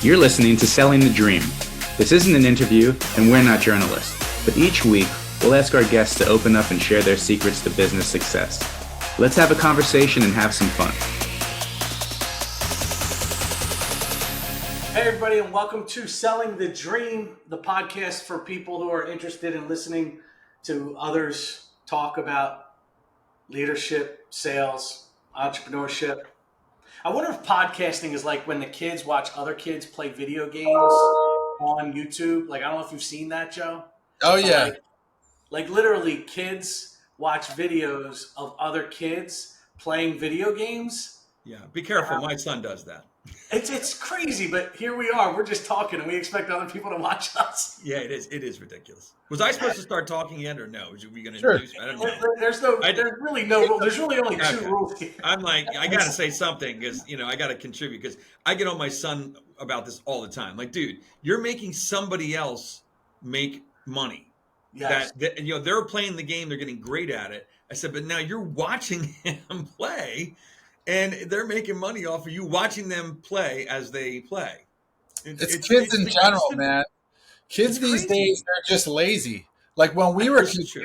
You're listening to Selling the Dream. This isn't an interview, and we're not journalists, but each week we'll ask our guests to open up and share their secrets to business success. Let's have a conversation and have some fun. Hey everybody, and welcome to Selling the Dream, the podcast for people who are interested in listening to others talk about leadership, sales, entrepreneurship. I wonder if podcasting is like when the kids watch other kids play video games on YouTube. Like, I don't know if you've seen that, Joe. Oh, yeah. Like literally kids watch videos of other kids playing video games. Yeah, be careful. My son does that. It's crazy, but here we are. We're just talking, and we expect other people to watch us. Yeah, it is. It is ridiculous. Was I supposed to start talking yet, or no? Was we going to Sure. introduce me? I don't know. There's really no rule. There's really only two rules here. I'm like, I got to say something because I got to contribute because I get on my son about this all the time. Like, dude, you're making somebody else make money. Yes. That they're playing the game, they're getting great at it. I said, but now you're watching him play. And they're making money off of you watching them play as they play. It's kids in general, man. Kids these days, they're just lazy. Like when we were kids,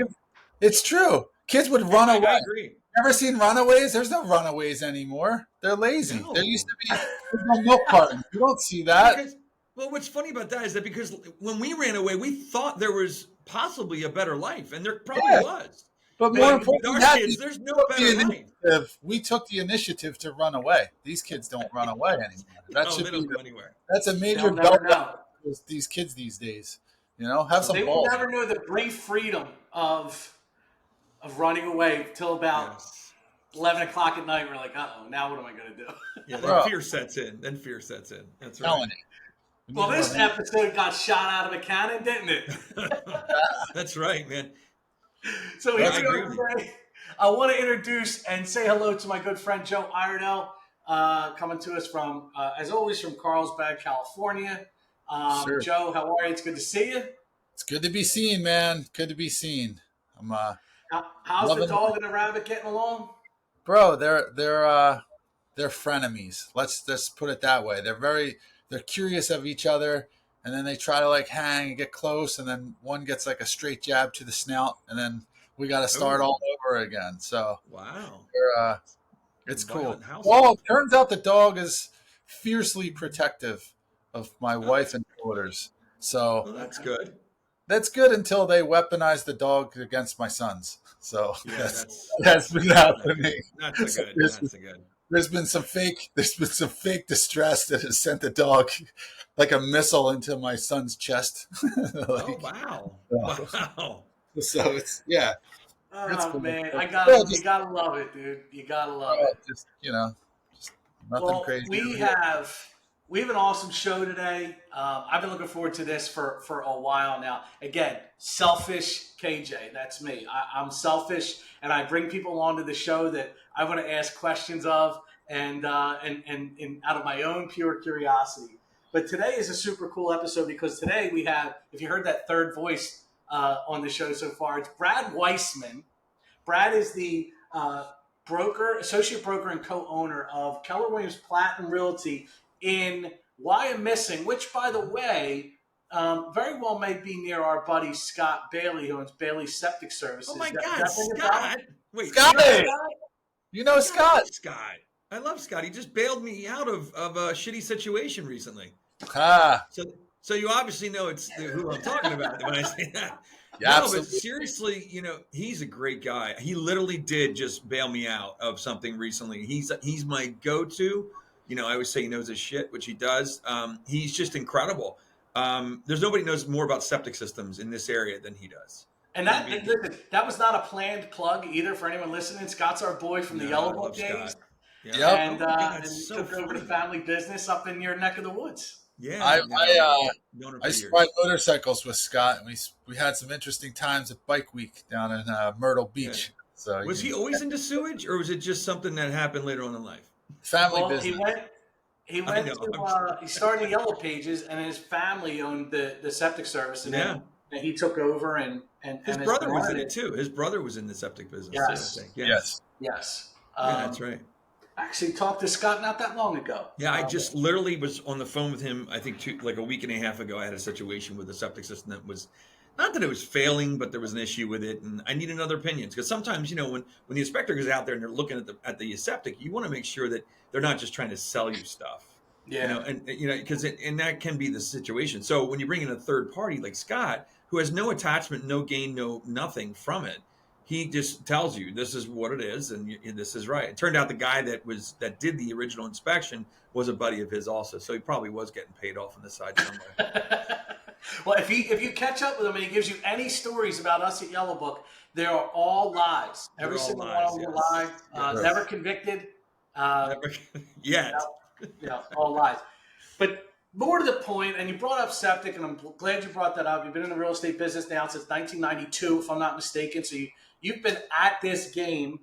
it's true. Kids would run away. I agree. Ever seen Runaways? There's no Runaways anymore. They're lazy. No. There used to be no milk carton. You don't see that. Well, what's funny about that is that because when we ran away, we thought there was possibly a better life, and there probably was. But more importantly, there's no better life. We took the initiative to run away. These kids don't run away anymore. That they don't go anywhere. That's a major belt with these kids these days. Have some They balls. will never know the brief freedom of running away till about 11 o'clock at night. We're like, uh-oh, now what am I going to do? Yeah, then fear sets in. That's right. Well, this episode got shot out of a cannon, didn't it? That's right, man. So here we go today. I want to introduce and say hello to my good friend Joe Iredell, coming to us from, as always, from Carlsbad, California. Sure. Joe, how are you? It's good to see you. It's good to be seen, man. Good to be seen. How's the dog and the rabbit getting along? Bro, they're frenemies. Let's just put it that way. They're curious of each other, and then they try to hang and get close, and then one gets a straight jab to the snout, and then we got to start all over again. So wow, it's cool. Well, it turns out the dog is fiercely protective of my wife and daughters. So that's good. That's good until they weaponize the dog against my sons. So that's been happening. Not so good. Not so good. There's been some fake distress that has sent the dog like a missile into my son's chest. Oh wow! Wow. So it's Oh cool. Man, you gotta love it, dude. You gotta love it. Just nothing crazy. We have an awesome show today. I've been looking forward to this for a while now. Again, selfish KJ, that's me. I'm selfish, and I bring people onto the show that I want to ask questions of, and out of my own pure curiosity. But today is a super cool episode because today we have, if you heard that third voice on the show so far, it's Brad Weisman. Brad is the associate broker and co-owner of Keller Williams Platinum Realty in Wyomissing, which, by the way, very well may be near our buddy Scott Bailey, who owns Bailey Septic Services. Oh my God, Scott! Wait, Scott! You know Scott? Scott, I love Scott. He just bailed me out of a shitty situation recently. So you obviously know it's who I'm talking about when I say that. Yeah, no, absolutely. but seriously, he's a great guy. He literally did just bail me out of something recently. He's my go-to. I always say he knows his shit, which he does. He's just incredible. There's nobody knows more about septic systems in this area than he does. And that was not a planned plug either for anyone listening. Scott's our boy from the Yellow Book days. Yeah. And took over the family business up in your neck of the woods. Yeah. I used to ride motorcycles with Scott, and we had some interesting times at Bike Week down in Myrtle Beach. Yeah. So was he always into sewage, or was it just something that happened later on in life? Family business. He started the Yellow Pages, and his family owned the septic service, and then he took over, and his brother was in it too. His brother was in the septic business. Yes. Yes. Yes. Yeah, that's right. Actually talked to Scott not that long ago. Yeah, I just literally was on the phone with him. I think like a week and a half ago, I had a situation with a septic system that was not that it was failing, but there was an issue with it, and I needed other opinions because sometimes when the inspector goes out there and they're looking at the septic, you want to make sure that they're not just trying to sell you stuff. Yeah. And because and that can be the situation. So when you bring in a third party like Scott, who has no attachment, no gain, no nothing from it, he just tells you this is what it is and this is right. It turned out the guy that did the original inspection was a buddy of his also, so he probably was getting paid off on the side somewhere. Well, if you catch up with him and he gives you any stories about us at Yellow Book, they are all lies. Every single one of them lie. Never convicted. Never yet. All lies. But more to the point, and you brought up septic, and I'm glad you brought that up. You've been in the real estate business now since 1992, if I'm not mistaken. So you've been at this game,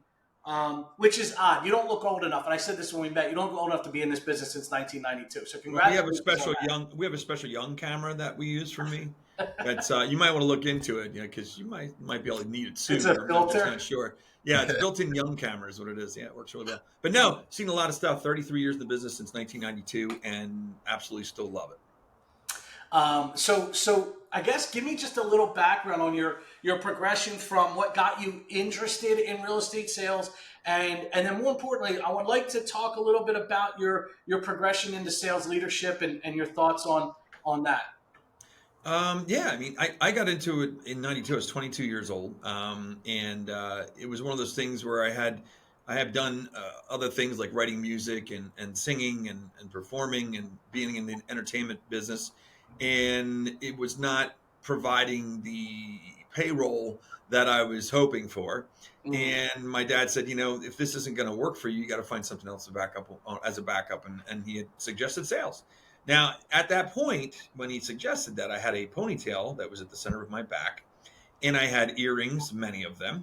which is odd. You don't look old enough, and I said this when we met. You don't look old enough to be in this business since 1992. So congratulations. We have a special young camera that we use for me. But you might want to look into it, because you might be able to need it soon. It's a filter. I'm not sure. Yeah, it's built-in young camera is what it is. Yeah, it works really well. But no, seen a lot of stuff. 33 years in the business since 1992, and absolutely still love it. So I guess give me just a little background on your progression from what got you interested in real estate sales, and then more importantly, I would like to talk a little bit about your progression into sales leadership and your thoughts on that. I got into it in 92. I was 22 years old. And it was one of those things where I have done other things like writing music and singing and performing and being in the entertainment business. And it was not providing the payroll that I was hoping for. Mm-hmm. And my dad said, if this isn't going to work for you, you got to find something else as a backup. And he had suggested sales. Now, at that point, when he suggested that, I had a ponytail that was at the center of my back, and I had earrings, many of them.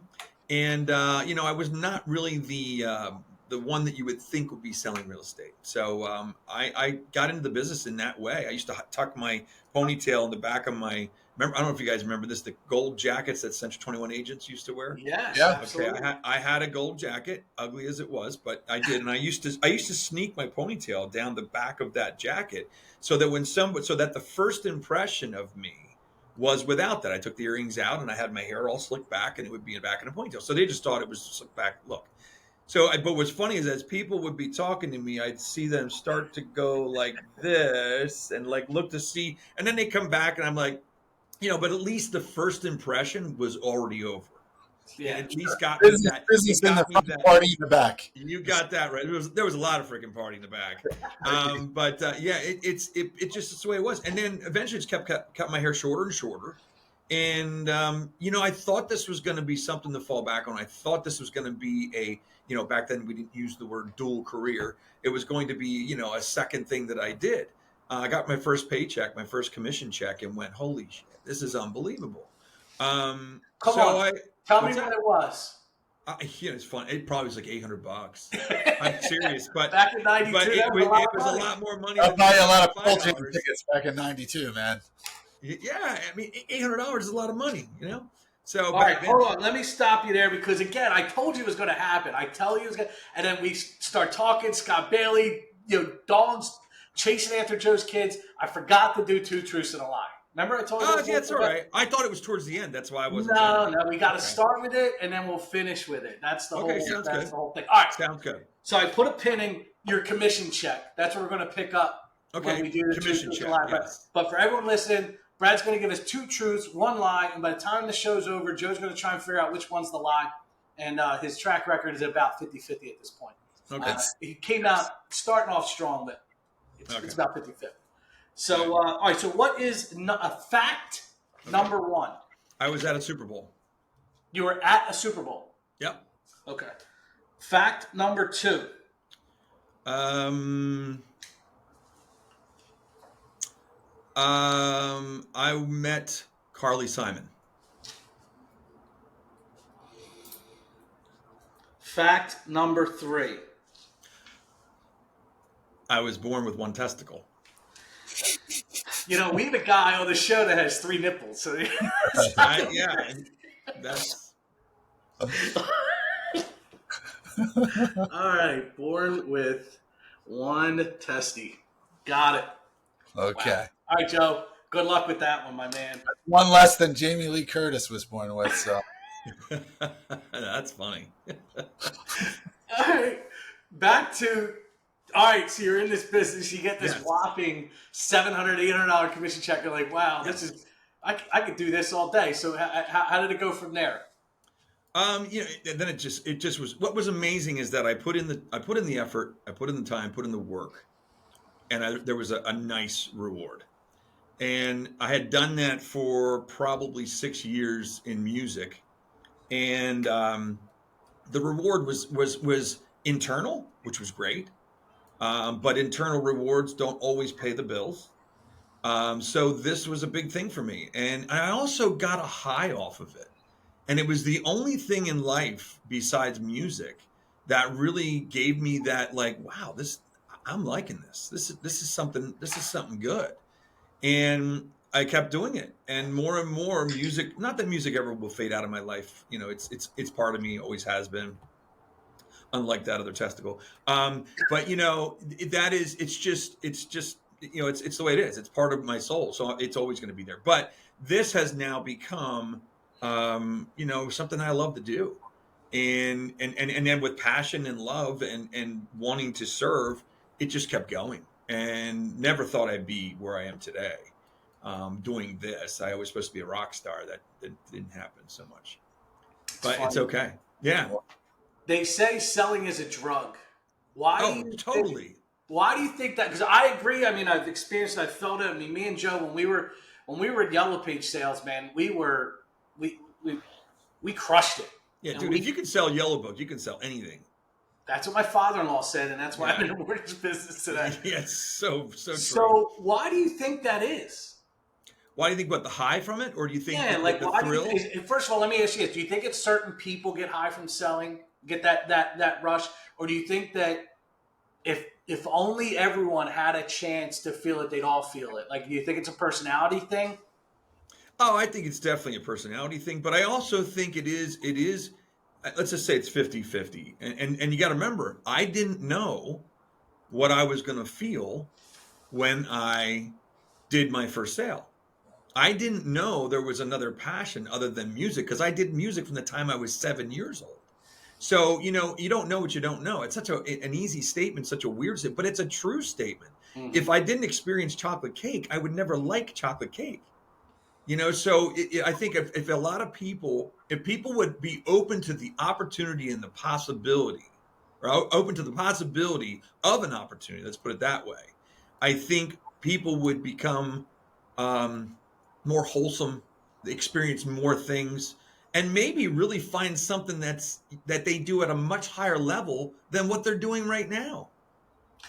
And, I was not really the one that you would think would be selling real estate. So I got into the business in that way. I used to tuck my ponytail in the back of I don't know if you guys remember this, the gold jackets that Central 21 agents used to wear. Yes, yeah, absolutely. Okay, I had a gold jacket, ugly as it was, but I did, and I used to sneak my ponytail down the back of that jacket so that the first impression of me was without that. I took the earrings out and I had my hair all slicked back, and it would be back in a ponytail. So they just thought it was a slick back look. So, but what's funny is as people would be talking to me, I'd see them start to go like this and like look to see, and then they come back, and I'm like, but at least the first impression was already over. Yeah, at least got me that. Business in the front, party in the back. You got that right. There was a lot of freaking party in the back. It's just the way it was. And then eventually, just kept cut my hair shorter and shorter. And I thought this was going to be something to fall back on. I thought this was going to be back then we didn't use the word dual career. It was going to be a second thing that I did. I got my first paycheck, my first commission check, and went, holy shit, this is unbelievable. Tell me what it was. It's fun. It probably was like $800. I'm serious, but back in '92, it was a lot more money. I'll buy a lot of Coltrane tickets back in '92, man. Yeah, I mean, $800 is a lot of money, So, all right, hold on. Let me stop you there because again, I told you it was going to happen. I tell you it was going to, and then we start talking. Scott Bailey, dogs chasing after Joe's kids. I forgot to do 2 truths and a lie. Remember I told you? Oh, yeah, it's all right. I thought it was towards the end. That's why I wasn't. No, we got to start with it, and then we'll finish with it. That's the the whole thing. All right. Sounds good. So I put a pin in your commission check. That's what we're going to pick up when we do the commission check. Yes. But for everyone listening, Brad's going to give us 2 truths, 1 lie, and by the time the show's over, Joe's going to try and figure out which one's the lie, and his track record is about 50-50 at this point. Okay. He came out starting off strong, but it's about 50-50. So, all right, so what is a fact number 1? I was at a Super Bowl. You were at a Super Bowl? Yep. Okay. Fact number 2. I met Carly Simon. Fact number 3. I was born with 1 testicle. We have a guy on the show that has 3 nipples. So That's. All right, born with one testy. Got it. Wow. Okay. All right, Joe. Good luck with that one, my man. One less than Jamie Lee Curtis was born with. So That's funny. All right. Back to all right. So you're in this business. You get this Yes. whopping $700, $800 commission check. You're like, wow, this Yes. is. I could do this all day. So how did it go from there? And then it just was. What was amazing is that I put in the effort, I put in the time, put in the work, and there was a nice reward. And I had done that for probably 6 years in music, and the reward was internal, which was great. But internal rewards don't always pay the bills. So this was a big thing for me, and I also got a high off of it. And it was the only thing in life besides music that really gave me that, like, wow, I'm liking this. This is something good. And I kept doing it, and more music. Not that music ever will fade out of my life. It's part of me, always has been. Unlike that other testicle, but that is it's the way it is. It's part of my soul, so it's always going to be there. But this has now become something I love to do, and then with passion and love and wanting to serve, it just kept going, and never thought I'd be where I am today, doing this. I was supposed to be a rock star. That didn't happen so much, but it's okay. Yeah. They say selling is a drug. Why do Oh, you totally. think, why do you think that? Because I agree. I mean, I've experienced it. I felt it. I mean, me and Joe, when we were at Yellow Page sales, man, we crushed it. Yeah, And dude, if you can sell Yellow Book, you can sell anything. that's what my father-in-law said, and that's why I'm in the mortgage business today. Yeah, it's so true. So why do you think that is? Why do you think, what, the high from it? Or do you think Yeah, that like the why do you thrill? first of all, let me ask you this. Do you think it's certain people get high from selling, get that rush? Or do you think that if only everyone had a chance to feel it, they'd all feel it? Like, do you think it's a personality thing? Oh, I think it's definitely a personality thing, but I also think it is, let's just say it's 50-50. And you got to remember, I didn't know what I was going to feel when I did my first sale. I didn't know there was another passion other than music, because I did music from the time I was 7 years old. So, you don't know what you don't know. It's such an easy statement, such a weird statement, but it's a true statement. Mm-hmm. If I didn't experience chocolate cake, I would never like chocolate cake. So I think if a lot of people, if people would be open to the opportunity and the possibility, or open to the possibility of an opportunity, let's put it that way, I think people would become more wholesome, experience more things, and maybe really find something that they do at a much higher level than what they're doing right now.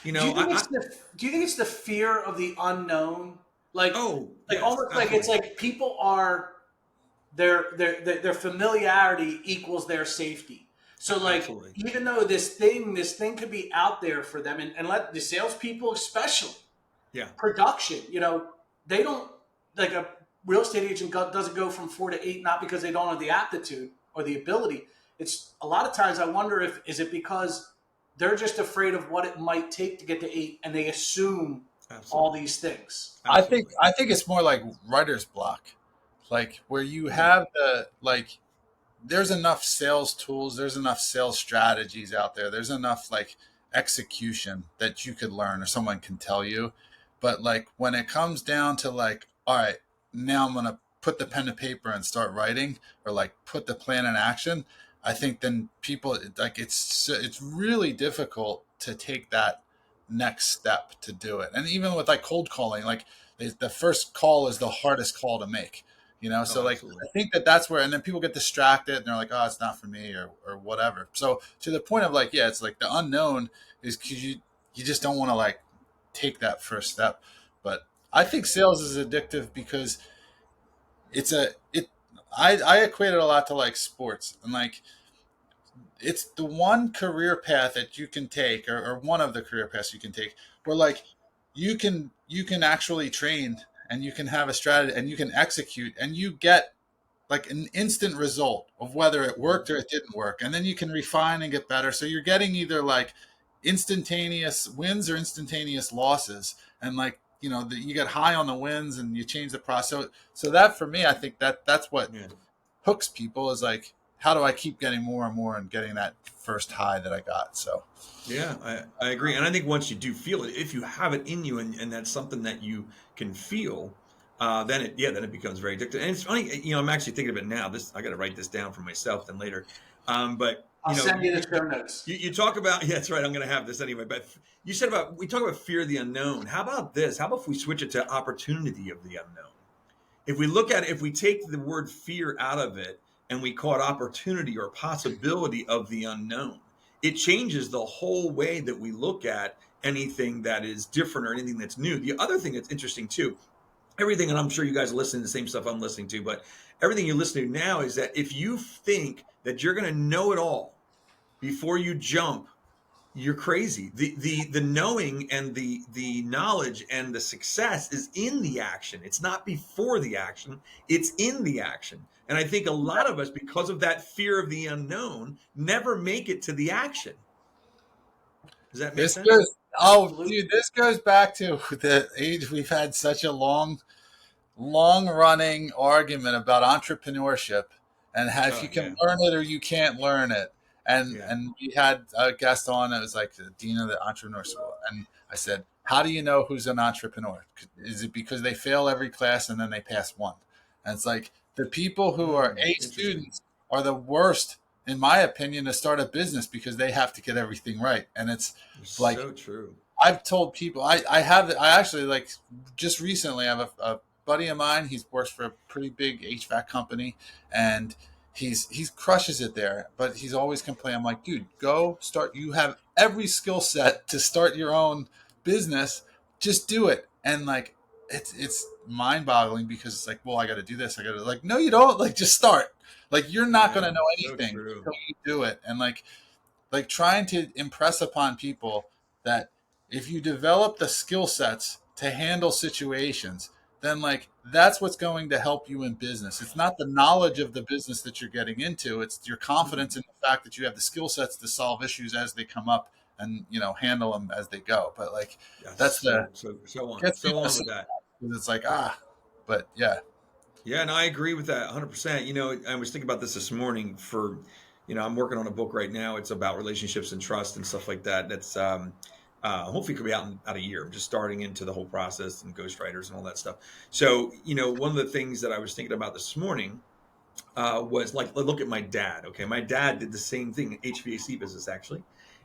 Do you think it's the fear of the unknown? Like, Oh, like yes, almost like it's absolutely. like people are their familiarity equals their safety. So like Absolutely. even though this thing could be out there for them, and let the salespeople especially Yeah. production, they don't, like a real estate agent doesn't go from 4 to 8, not because they don't have the aptitude or the ability. It's a lot of times I wonder if is it because they're just afraid of what it might take to get to 8, and they assume all Absolutely. these things. Absolutely. I think it's more like writer's block, like where you have there's enough sales tools, there's enough sales strategies out there, there's enough like execution that you could learn or someone can tell you, but like when it comes down to like, all right, now I'm gonna put the pen to paper and start writing, or like put the plan in action, I think then people like it's really difficult to take that next step to do it. And even with like cold calling, like the first call is the hardest call to make, so Oh, like absolutely. I think that's where, and then people get distracted and they're like, oh, it's not for me, or whatever. So to the point of like, yeah, it's like the unknown is because you just don't want to like take that first step. But I think sales is addictive because it's a it I equate it a lot to like sports, and like it's the one career path that you can take, or one of the career paths you can take, where like you can actually train, and you can have a strategy, and you can execute, and you get like an instant result of whether it worked or it didn't work, and then you can refine and get better. So you're getting either like instantaneous wins or instantaneous losses, and like you get high on the wins and you change the process. So that for me, I think that's what Yeah. hooks people, is like, how do I keep getting more and more and getting that first high that I got? So Yeah, I agree. And I think once you do feel it, if you have it in you and that's something that you can feel, then it becomes very addictive. And it's funny, I'm actually thinking of it now. I got to write this down for myself then later. But I'll send you the show notes. you talk about, yeah, that's right. I'm going to have this anyway. But we talk about fear of the unknown. How about this? How about if we switch it to opportunity of the unknown? If we look at it, if we take the word fear out of it and we call it opportunity or possibility of the unknown, it changes the whole way that we look at anything that is different or anything that's new. The other thing that's interesting too, everything, and I'm sure you guys are listening to the same stuff I'm listening to, but everything you listen to now is that if you think that you're going to know it all before you jump, you're crazy. The knowing and the knowledge and the success is in the action. It's not before the action, it's in the action. And I think a lot of us, because of that fear of the unknown, never make it to the action. Does that make sense? Absolutely. Dude, this goes back to the age we've had such a long running argument about entrepreneurship and how if you can Yeah. learn it or you can't learn it. And Yeah. and we had a guest on that was like the dean of the entrepreneur school, and I said, how do you know who's an entrepreneur? Is it because they fail every class and then they pass one? And it's like the people who are A Interesting. students are the worst, in my opinion, to start a business because they have to get everything right. And it's like, So true. I've told people, I actually, like, just recently I have a buddy of mine. He's works for a pretty big HVAC company, and he's crushes it there, but he's always complaining. I'm like, dude, go start. You have every skill set to start your own business. Just do it. And like, it's mind boggling because it's like, well, I got to do this. I got to, like, no, you don't. Like, just start. Like, you're not going to know So anything true. until you do it. And like trying to impress upon people that if you develop the skill sets to handle situations, then like that's what's going to help you in business. It's not the knowledge of the business that you're getting into, it's your confidence in the fact that you have the skill sets to solve issues as they come up and handle them as they go. But like Yeah, that's the so on. gets So people on so, with that. it's like but yeah. Yeah, and I agree with that 100%. I was thinking about this morning I'm working on a book right now. It's about relationships and trust and stuff like that. That's hopefully could be out in about a year. I'm just starting into the whole process and ghostwriters and all that stuff. So, one of the things that I was thinking about this morning was like, look at my dad. Okay. My dad did the same thing in HVAC business, actually.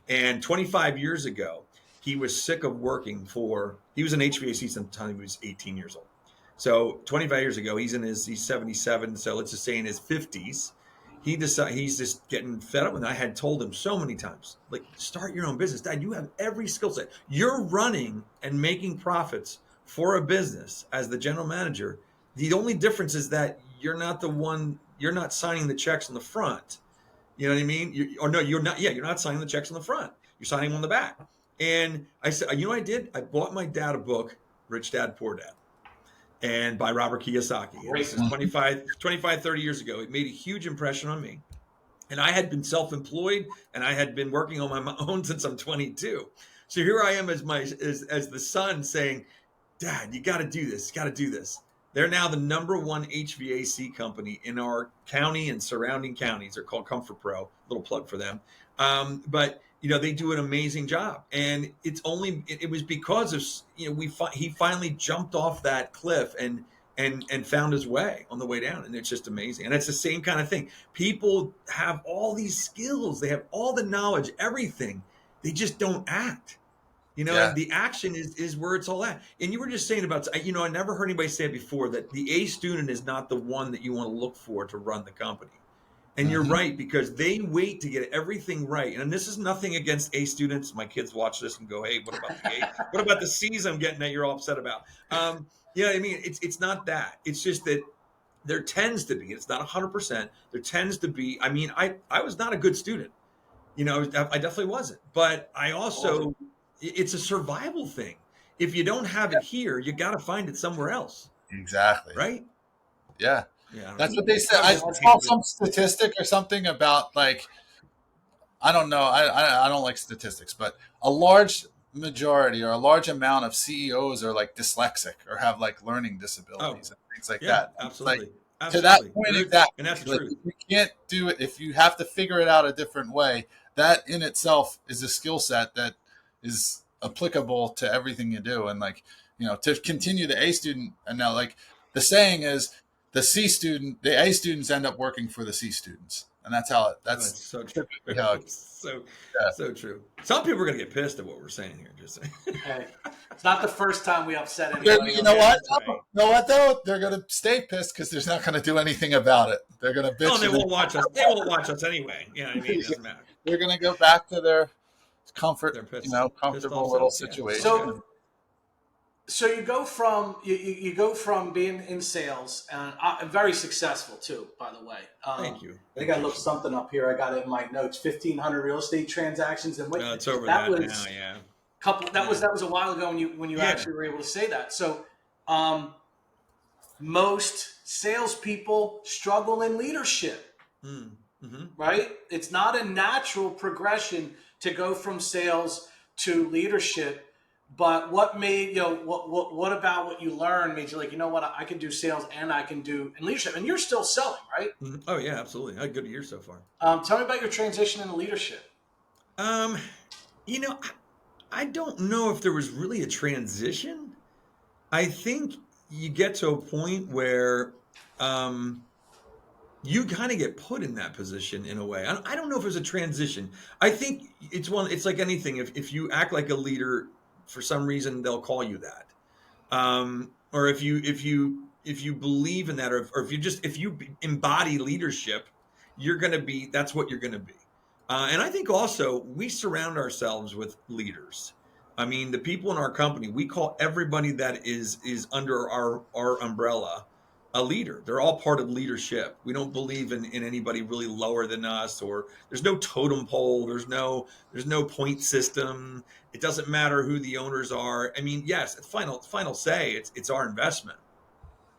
And 25 years ago, he was sick of he was in HVAC since the time he was 18 years old. So 25 years ago, he's 77. So let's just say in his 50s, he's just getting fed up with it. I had told him so many times, like, start your own business. Dad, you have every skill set. You're running and making profits for a business as the general manager. The only difference is that you're not signing the checks on the front. You know what I mean? You're not. Yeah, you're not signing the checks on the front. You're signing them on the back. And I said, what I did? I bought my dad a book, Rich Dad, Poor Dad, and by Robert Kiyosaki. And this is 30 years ago. It made a huge impression on me. And I had been self-employed and I had been working on my own since I'm 22. So here I am as the son saying, Dad, you got to do this. You got to do this. They're now the number one HVAC company in our county and surrounding counties. They're called Comfort Pro. Little plug for them. But they do an amazing job, and it was because of he finally jumped off that cliff and found his way on the way down, and it's just amazing. And it's the same kind of thing. People have all these skills, they have all the knowledge, everything. They just don't act. Yeah. The action is where it's all at. And you were just saying about, I never heard anybody say it before, that the A student is not the one that you want to look for to run the company. And you're right, because they wait to get everything right. And this is nothing against A students. My kids watch this and go, hey, what about the A? What about the C's I'm getting that you're all upset about? You know what I mean? It's not that. It's just that there tends to be, it's not 100%. There tends to be, I was not a good student. I definitely wasn't. But I also, it's a survival thing. If you don't have it here, you got to find it somewhere else. Exactly. Right? Yeah. Yeah, I don't That's know. what they said. Okay, I that's saw good. some statistic or something about like, I don't know. I don't like statistics, but a large majority or a large amount of CEOs are like dyslexic or have like learning Oh, disabilities and things like yeah, that. And it's like, absolutely, to that absolutely. point There is, exactly. and that's the Like truth. if you can't do it, if you have to figure it out a different way, that in itself is a skill set that is applicable to everything you do. And like, to continue the A student, and now like the saying is the A students end up working for the C students. And Oh, that's it's so true. typically how it, so yeah. so true. Some people are gonna get pissed at what we're saying here. Just saying. Hey, it's not the first time we upset anybody You on know here. what? That's right. You know what though? They're gonna stay pissed because they're not gonna do anything about it. They're gonna Oh, and bitch they and won't watch us. They won't watch us anyway. You know what I mean? It doesn't matter. they're gonna go back to their comfort, They're pissed off comfortable little self. Yeah, that's okay. situation. So you go from you go from being in sales and very successful too, by the way. Thank you. I think I looked something up here. I got it in my notes: 1,500 real estate transactions, and It's over that that was now. Yeah. couple. Yeah. That was a while ago when you Yeah. actually were able to say that. So most salespeople struggle in leadership, Mm-hmm. right? It's not a natural progression to go from sales to leadership. But what made what about what you learned made you like, you know what, I can do sales and I can do in leadership, and you're still selling, right? Mm-hmm. Oh yeah, absolutely. I had a good year so far. Tell me about your transition into leadership. Um, you know, I don't know if there was really a transition. I think you get to a point where um, you kind of get put in that position in a way. I don't know if there's a transition. I think it's like anything. If you act like a leader, for some reason, they'll call you that. Or if you believe in that, or if you embody leadership, that's what you're going to be. And I think also we surround ourselves with leaders. I mean, the people in our company, we call everybody that is under our umbrella a leader. They're all part of leadership. We don't believe in anybody really lower than us, or there's no totem pole. There's no point system. It doesn't matter who the owners are. I mean, yes, final say, it's our investment.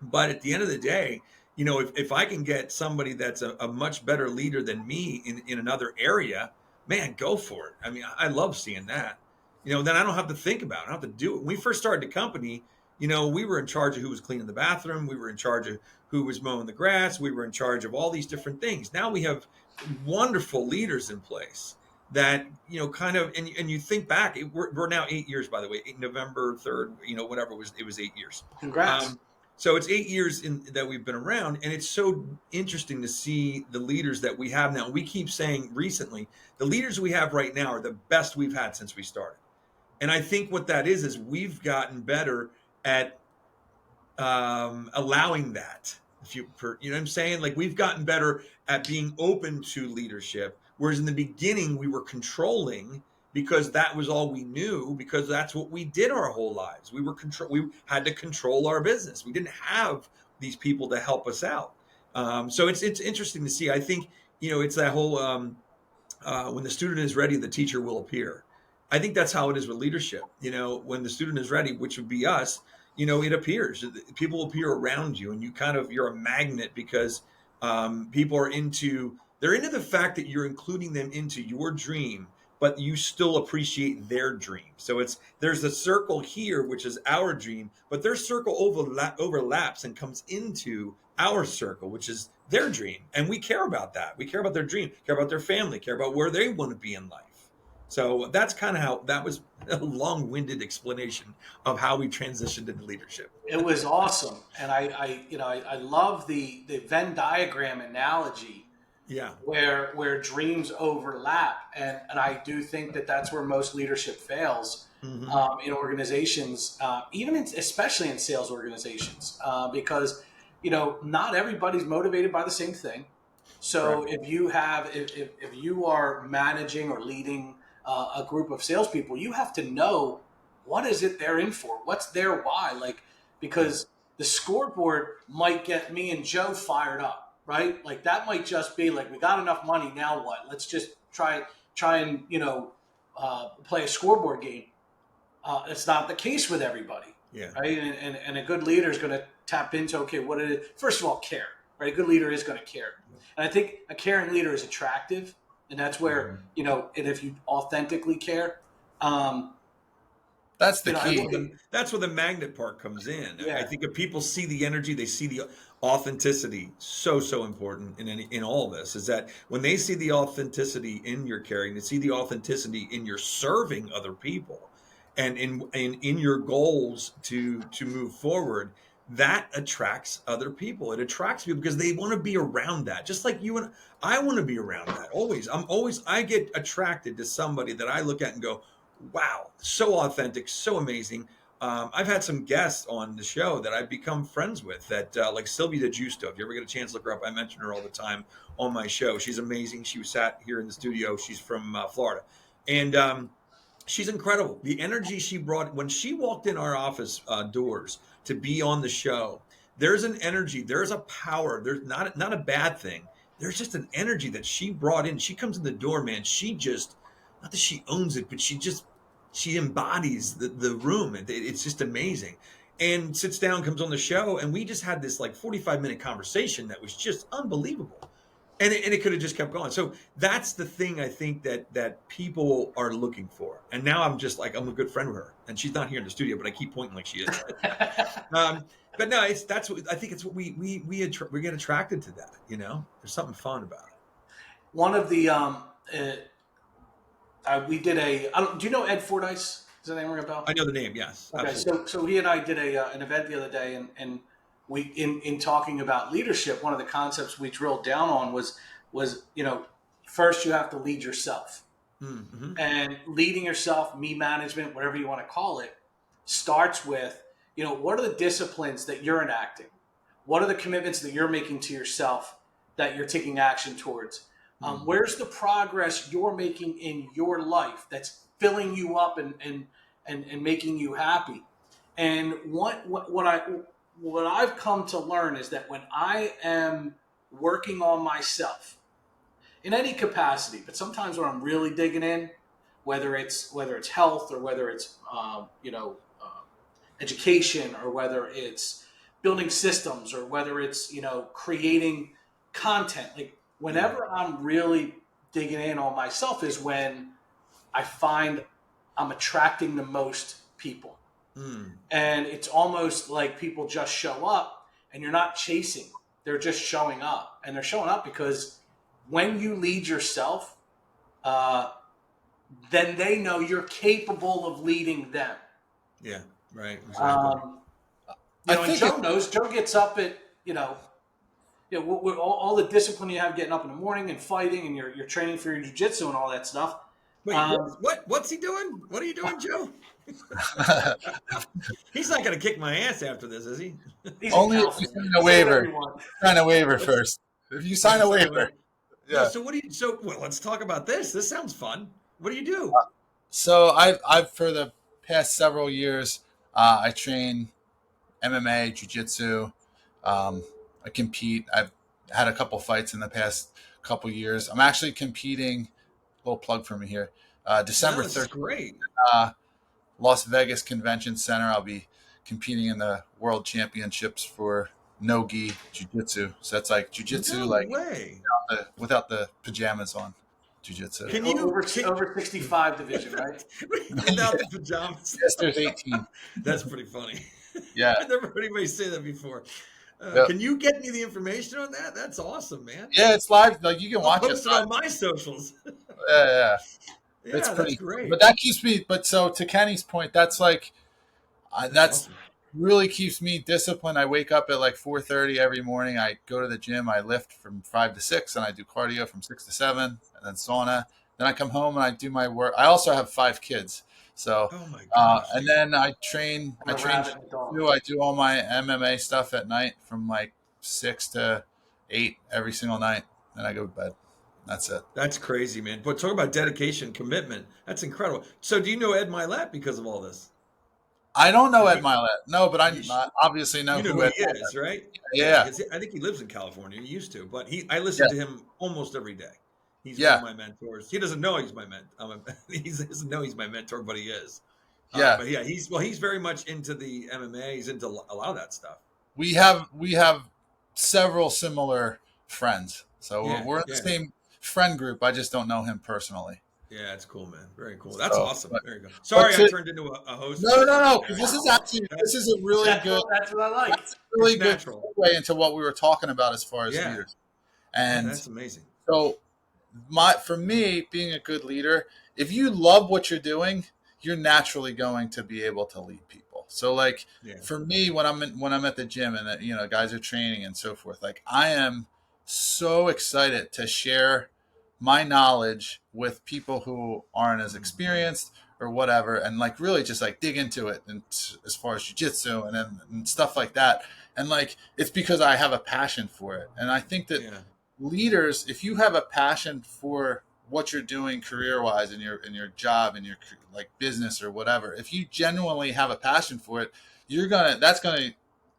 But at the end of the day, if I can get somebody that's a much better leader than me in another area, man, go for it. I mean, I love seeing that. Then I don't have to think about it. I don't have to do it. When we first started the company, we were in charge of who was cleaning the bathroom. We were in charge of who was mowing the grass. We were in charge of all these different things. Now we have wonderful leaders in place that, kind of, and you think back, we're now 8 years, by the way, November 3rd, whatever it was 8 years. Congrats. So it's 8 years that we've been around, and it's so interesting to see the leaders that we have now. We keep saying recently, the leaders we have right now are the best we've had since we started. And I think what that is we've gotten better at allowing that. You know what I'm saying? Like, we've gotten better at being open to leadership, whereas in the beginning we were controlling because that was all we knew, because that's what we did our whole lives. We had to control our business. We didn't have these people to help us out. So it's interesting to see. I think it's that whole when the student is ready, the teacher will appear. I think that's how it is with leadership. When the student is ready, which would be us, it appears. People appear around you, and you're a magnet because people are they're into the fact that you're including them into your dream, but you still appreciate their dream. So there's a circle here, which is our dream, but their circle overlaps and comes into our circle, which is their dream. And we care about that. We care about their dream, care about their family, care about where they want to be in life. So that's kind of how that was a long-winded explanation of how we transitioned into leadership. It was awesome, and I love the Venn diagram analogy. Yeah. Where dreams overlap, and I do think that's where most leadership fails in organizations, especially in sales organizations, because not everybody's motivated by the same thing. So Right. if you are managing or leading a group of salespeople, you have to know what is it they're in for, what's their why, because the scoreboard might get me and Joe fired up. Right? Like, that might just be like, we got enough money, now what? Let's just try and play a scoreboard game. It's not the case with everybody. Yeah. Right? And a good leader is going to tap into, okay, what it is. First of all, care. right? A good leader is going to care. And I think a caring leader is attractive. And that's where, and if you authentically care, That's the key. That's where the magnet part comes in. Yeah. I think if people see the energy, they see the authenticity. So important in all this is that when they see the authenticity in your caring, they see the authenticity in your serving other people, and in your goals to move forward. That attracts other people. It attracts people because they want to be around that. Just like you and I want to be around that. I get attracted to somebody that I look at and go, wow, so authentic, so amazing. I've had some guests on the show that I've become friends with that like Sylvia DeGiusto. If you ever get a chance to look her up, I mention her all the time on my show. She's amazing. She was sat here in the studio. She's from Florida. And she's incredible. The energy she brought when she walked in our office doors to be on the show, there's an energy, there's a power, there's not a bad thing. There's just an energy that she brought in. She comes in the door, man. She just, not that she owns it, but she embodies the room. It's just amazing. And sits down, comes on the show, and we just had this like 45-minute conversation that was just unbelievable. And it could have just kept going. So that's the thing I think that people are looking for. And now I'm just like, I'm a good friend with her. And she's not here in the studio, but I keep pointing like she is. But no, that's what I think. It's what we get attracted to that. There's something fun about it. One of the we did do you know Ed Fordyce? Does that name ring a bell? I know the name. Yes. Okay, absolutely. so he and I did an event the other day, and we in talking about leadership, one of the concepts we drilled down on was first you have to lead yourself. Mm-hmm. And leading yourself, me management, whatever you want to call it, starts with, what are the disciplines that you're enacting? What are the commitments that you're making to yourself that you're taking action towards? Where's the progress you're making in your life that's filling you up and making you happy? And what I've come to learn is that when I am working on myself in any capacity, but sometimes when I'm really digging in, whether it's health or whether it's education or whether it's building systems or whether it's creating content, like whenever I'm really digging in on myself is when I find I'm attracting the most people. And it's almost like people just show up and you're not chasing. They're just showing up. And they're showing up because when you lead yourself, then they know you're capable of leading them. Yeah, right. Exactly. And Joe knows. Joe gets up at, all the discipline you have getting up in the morning and fighting and you're training for your jiu-jitsu and all that stuff. Wait, what's he doing? What are you doing, Joe? He's not going to kick my ass after this, is he? Only if you sign a waiver. Sign a waiver first. If you sign a waiver. Yeah. No, so let's talk about this. This sounds fun. What do you do? So I've for the past several years, I train MMA, jiu-jitsu. I compete. I've had a couple fights in the past couple years. I'm actually competing. A little plug for me here. December 3rd. Great. Las Vegas Convention Center. I'll be competing in the World Championships for no-gi jiu-jitsu. So that's like jiu-jitsu, without the pajamas on. Jiu-jitsu. Can you over 65 division, right? Without the pajamas. Yes, there's 18. That's pretty funny. Yeah. I've never heard anybody say that before. Yep. Can you get me the information on that? That's awesome, man. Yeah, it's live. Like you can watch post it on my socials. Yeah. Yeah, it's pretty that's great. But that keeps me. But so to Kenny's point, that's like that's awesome. Really keeps me disciplined. I wake up at like 4:30 every morning. I go to the gym. I lift from 5 to 6, and I do cardio from 6 to 7, and then sauna. Then I come home and I do my work. I also have 5 kids. So, oh my gosh, and then I train. I do all my MMA stuff at night from like 6 to 8 every single night. Then I go to bed. That's it. That's crazy, man. But talk about dedication, commitment. That's incredible. So, do you know Ed Milet because of all this? I don't know Ed Milet. No, but I obviously know who Ed is, right? Yeah. I think he lives in California. He used to, but I listen to him almost every day. He's one of my mentors. He doesn't know he's my mentor. He doesn't know he's my mentor, but he is. Yeah. But yeah, he's very much into the MMA. He's into a lot of that stuff. We have several similar friends. So Yeah, we're in the yeah, same friend group. I just don't know him personally. yeah. It's cool, man. Very cool. That's So, awesome. Very good. but Sorry, I to, turned into a host for no, a no, second no, because there. this is actually, That, this is a really good, That's what I like. that's a it's really good natural. segue into what we were talking about as far as Yeah, leaders. yeah. And That's amazing. so for me, being a good leader, if you love what you're doing, you're naturally going to be able to lead people. So like Yeah, for me, when I'm at the gym and guys are training and so forth, like I am so excited to share my knowledge with people who aren't as experienced or whatever, and like really just like dig into it, and as far as jujitsu and stuff like that. And like it's because I have a passion for it. And I think that yeah, leaders, if you have a passion for what you're doing career wise in your job, in your like business or whatever, if you genuinely have a passion for it, that's gonna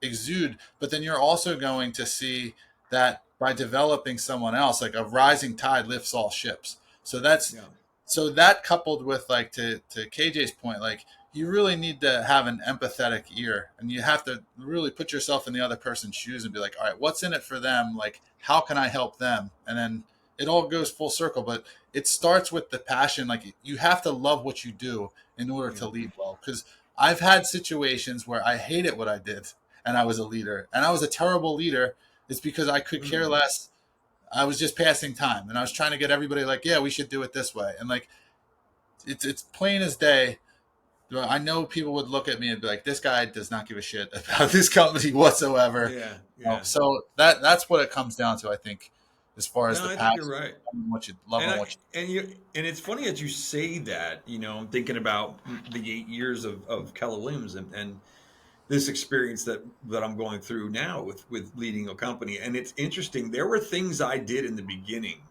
exude. But then you're also going to see that by developing someone else, like a rising tide lifts all ships. So yeah, that coupled with like to KJ's point, like you really need to have an empathetic ear, and you have to really put yourself in the other person's shoes and be like, all right, what's in it for them? Like, how can I help them? And then it all goes full circle. But it starts with the passion. Like you have to love what you do in order yeah, to lead well. Because I've had situations where I hated what I did and I was a leader and I was a terrible leader. It's because I could care mm, less. I was just passing time and I was trying to get everybody like, yeah, we should do it this way. And like, it's plain as day. I know people would look at me and be like, "This guy does not give a shit about this company whatsoever." yeah, yeah. So that's what it comes down to, I think, as far as No, the I think you're passion, right. what you love And and I what you. and it's funny that you say that. I'm thinking about the 8 years of Keller Williams and this experience that I'm going through now with leading a company. And it's interesting. There were things I did in the beginning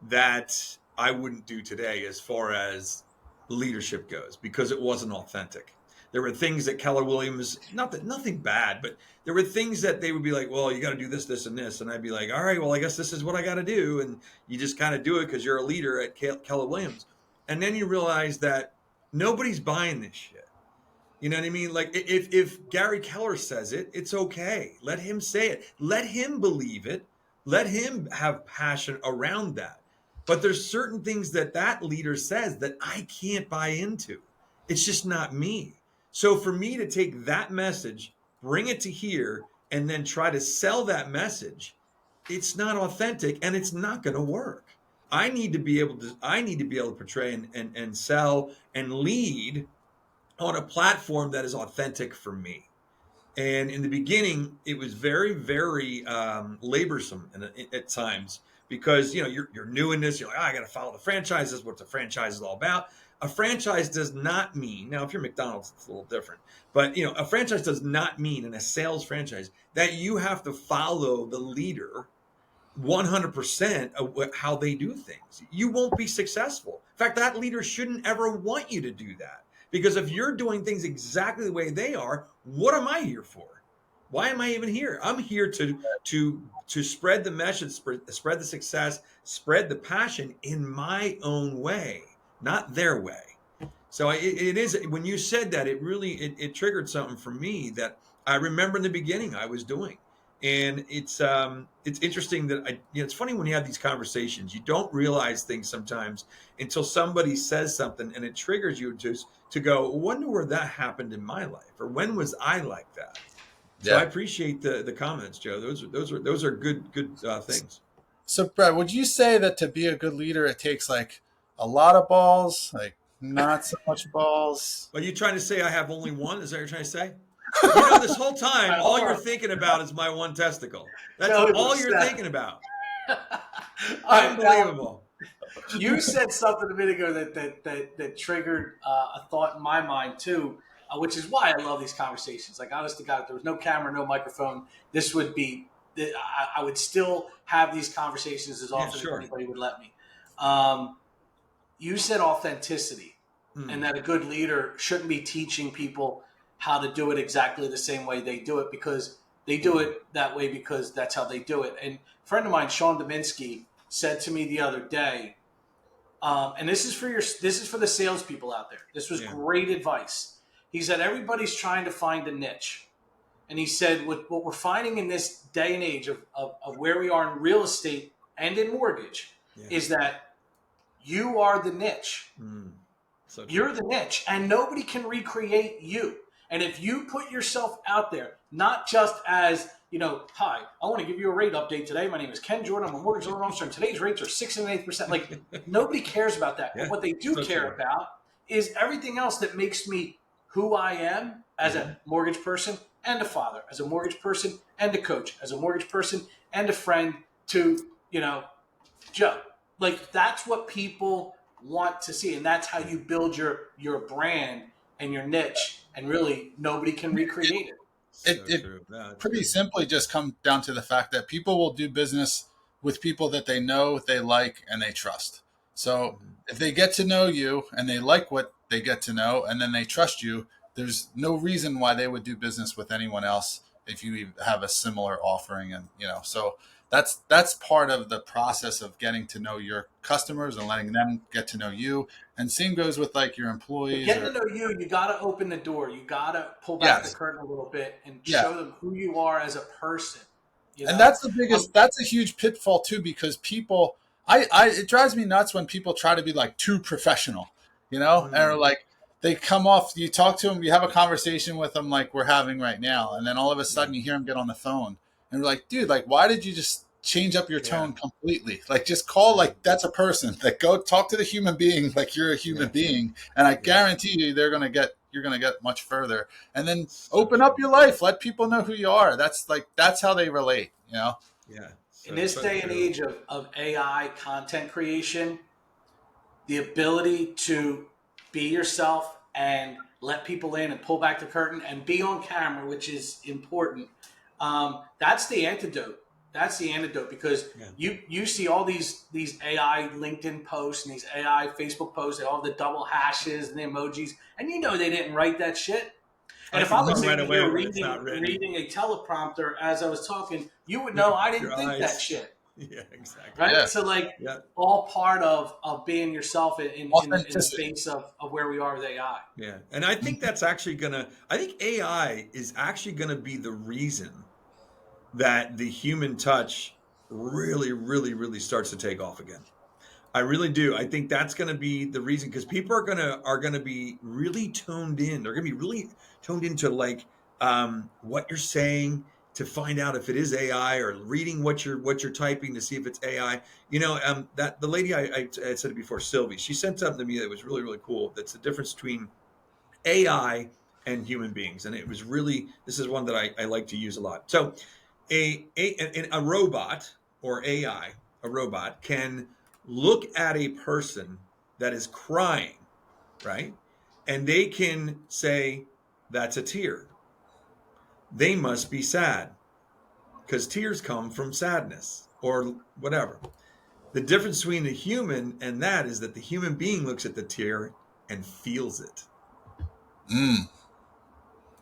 that I wouldn't do today as far as leadership goes because it wasn't authentic. There were things that Keller Williams, nothing bad, but there were things that they would be like, well, you got to do this, this, and this. And I'd be like, all right, well, I guess this is what I got to do. And you just kind of do it because you're a leader at Keller Williams. And then you realize that nobody's buying this shit. You know what I mean? Like if Gary Keller says it, it's okay. Let him say it. Let him believe it. Let him have passion around that. But there's certain things that leader says that I can't buy into. It's just not me. So for me to take that message, bring it to here, and then try to sell that message, it's not authentic and it's not going to work. I need to be able to portray and sell and lead on a platform that is authentic for me. And in the beginning, it was very, very laborsome at times because you're new in this. You're like, I got to follow the franchises. What the franchise is all about. A franchise does not mean now. If you're McDonald's, it's a little different. But a franchise does not mean in a sales franchise that you have to follow the leader 100% of how they do things. You won't be successful. In fact, that leader shouldn't ever want you to do that. Because if you're doing things exactly the way they are, what am I here for? Why am I even here? I'm here to spread the message, spread the success, spread the passion in my own way, not their way. So it is when you said that, it really it triggered something for me that I remember in the beginning I was doing. And it's interesting that it's funny when you have these conversations, you don't realize things sometimes until somebody says something and it triggers you to go, wonder where that happened in my life, or when was I like that? So I Yeah. appreciate the comments, Joe. Those are good things. So Brad, would you say that to be a good leader, it takes like a lot of balls, like not so much balls? Are you trying to say I have only one? Is that what you're trying to say? This whole time, all Hold you're on. thinking about is my one testicle. That's No, it all was you're that. thinking about. All right, now, Unbelievable. you said something a minute ago that triggered a thought in my mind too, which is why I love these conversations. Like, honest to God, if there was no camera, no microphone, this would be. I would still have these conversations as Yeah, often as sure. anybody would let me. You said authenticity, and that a good leader shouldn't be teaching people how to do it exactly the same way they do it because they do it that way because that's how they do it. And a friend of mine, Sean Dominski, said to me the other day, and this is for the salespeople out there. This was Yeah. great advice. He said everybody's trying to find a niche, And he said, what we're finding in this day and age of where we are in real estate and in mortgage is that you are the niche. So true. You're the niche, and nobody can recreate you. And if you put yourself out there, not just as, hi, I want to give you a rate update today. My name is Ken Jordan. I'm a mortgage loan officer, and today's rates are 6.8%. Like, nobody cares about that. But what they do care about is everything else that makes me who I am as a mortgage person and a father, as a mortgage person and a coach, as a mortgage person and a friend to, Joe. Like, that's what people want to see, and that's how you build your brand and your niche, and really nobody can recreate it. It pretty simply just comes down to the fact that people will do business with people that they know, they like, and they trust. So if they get to know you and they like what they get to know, and then they trust you, there's no reason why they would do business with anyone else if you have a similar offering. And so that's part of the process of getting to know your customers and letting them get to know you. And same goes with like your employees. Getting to know you got to open the door. You got to pull back the curtain a little bit and show them who you are as a person. And that's the biggest, that's a huge pitfall too, because people, it drives me nuts when people try to be like too professional, or like they come off, you talk to them, you have a conversation with them like we're having right now. And then all of a sudden you hear them get on the phone and you're like, dude, like, why did you just change up your tone completely? Like, just call, like, that's a person. Like, go talk to the human being like you're a human being. And I guarantee you you're going to get much further. And then open up your life. Let people know who you are. That's how they relate, Yeah. In this day and age of AI content creation, the ability to be yourself and let people in and pull back the curtain and be on camera, which is important. That's the antidote. That's the antidote, because you see all these AI LinkedIn posts and these AI Facebook posts and all the double hashes and the emojis, and they didn't write that shit. And if I was sitting here reading a teleprompter as I was talking, you would know I didn't think that shit. Yeah, exactly. Right? Yeah. So all part of being yourself in the space of where we are with AI. Yeah. And I think that's actually I think AI is actually going to be the reason that the human touch really, really, really starts to take off again. I really do. I think that's going to be the reason, because people are going to be really toned in. They're going to be really toned into like what you're saying, to find out if it is AI, or reading what you're typing to see if it's AI. That the lady I said it before, Sylvie, she sent something to me that was really, really cool. That's the difference between AI and human beings, and it was really, this is one that I like to use a lot. So a robot or AI, a robot can look at a person that is crying, right? And they can say, that's a tear. They must be sad, because tears come from sadness or whatever. The difference between the human and that is that the human being looks at the tear and feels it.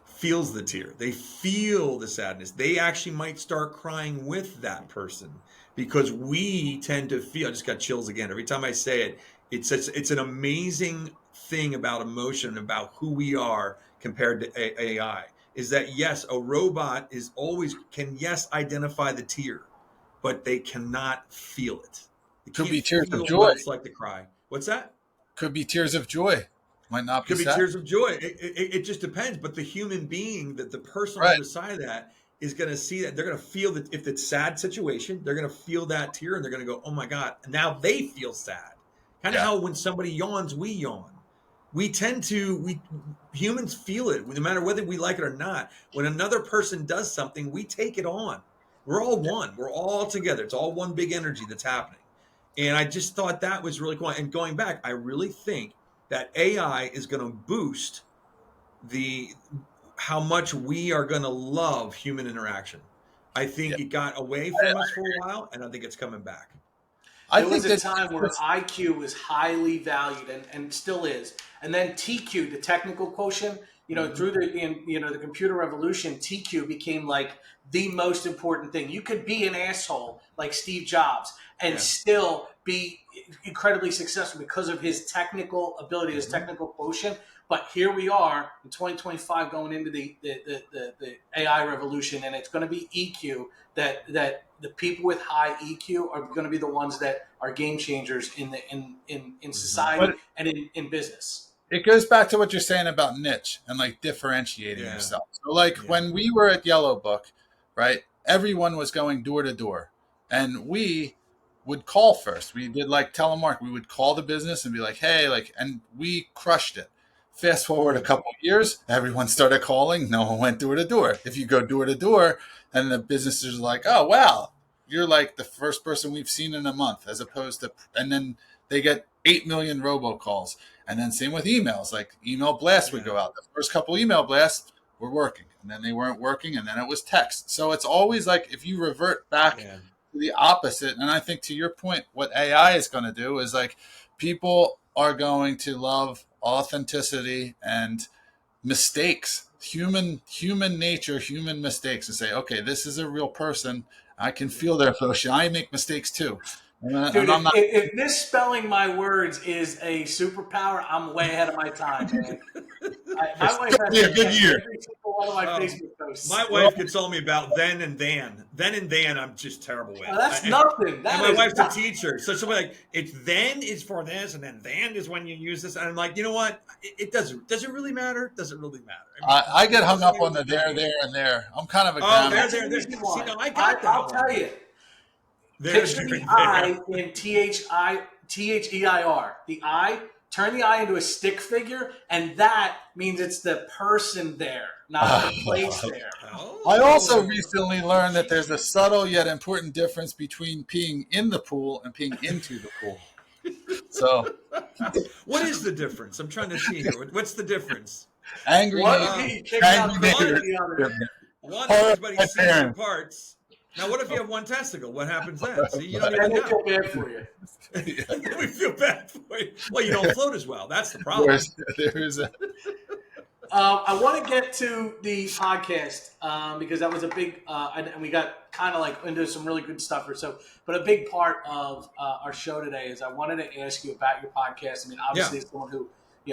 Feels the tear. They feel the sadness. They actually might start crying with that person, because we tend to feel, I just got chills again. Every time I say it, it's an amazing thing about emotion, about who we are compared to AI, is that yes, a robot can identify the tear, but they cannot feel it. They Could can't be tears of feel joy. what it's like to cry. What's that? Could be tears of joy. Might not be Could be sad. tears of joy. It just depends. But the human being, that the person on the other side of that is going to see that. They're going to feel that if it's a sad situation, they're going to feel that tear and they're going to go, oh my God. And now they feel sad. Kind of how when somebody yawns, we yawn. We humans feel it, no matter whether we like it or not. When another person does something, we take it on. We're all one. We're all together. It's all one big energy that's happening. And I just thought that was really cool. And going back, I really think that AI is going to boost how much we are going to love human interaction. I think it got away from us for a while, and I think it's coming back. There was a time where IQ was highly valued and still is. And then TQ, the technical quotient, through the computer revolution, TQ became like the most important thing. You could be an asshole like Steve Jobs and still be incredibly successful because of his technical ability, his technical quotient. But here we are in 2025 going into the AI revolution, and it's going to be EQ that the people with high EQ are going to be the ones that are game changers in society and in business. It goes back to what you're saying about niche and like differentiating yourself. So like when we were at Yellow Book, right, everyone was going door to door, and we would call first. We did like telemark. We would call the business and be like, hey, like, and we crushed it. Fast forward a couple of years, everyone started calling. No one went door to door. If you go door to door, and the businesses are like, oh, wow, you're like the first person we've seen in a month, as opposed to, and then they get 8 million robocalls. And then same with emails, like email blasts would go out. The first couple email blasts were working, and then they weren't working, and then it was text. So it's always like if you revert back to the opposite, and I think to your point, what AI is going to do is like people are going to love authenticity and mistakes, human nature, human mistakes, and say, okay, this is a real person. I can feel their emotion. I make mistakes too. Dude, if misspelling my words is a superpower, I'm way ahead of my time, man. My wife has a good year. every single one of my Facebook posts. My wife could tell me about then and then. Then and then, I'm just terrible with. That's nothing. And my wife's a teacher, so she'll be like, "It's then is for this, and then is when you use this." And I'm like, you know what? It doesn't. Does it really matter? Does it really matter? I get hung up on the there, and there. I'm kind of a grammar. there. See, no, I got that. I'll tell you. Picture the I in THEIR. The I, turn the I into a stick figure, and that means it's the person there, not the place there. I also recently learned that there's a subtle yet important difference between peeing in the pool and peeing into the pool. So, what is the difference? I'm trying to see here. What's the difference? Angry neighbor. One, everybody sees the parts. Now, what if you have one testicle? What happens then? See, you don't even know. Feel bad for you. We feel bad for you. Well, you don't float as well. That's the problem. I want to get to the podcast because that was a big, and we got kind of like into some really good stuff here. So, but a big part of our show today is I wanted to ask you about your podcast. I mean, obviously, it's someone who,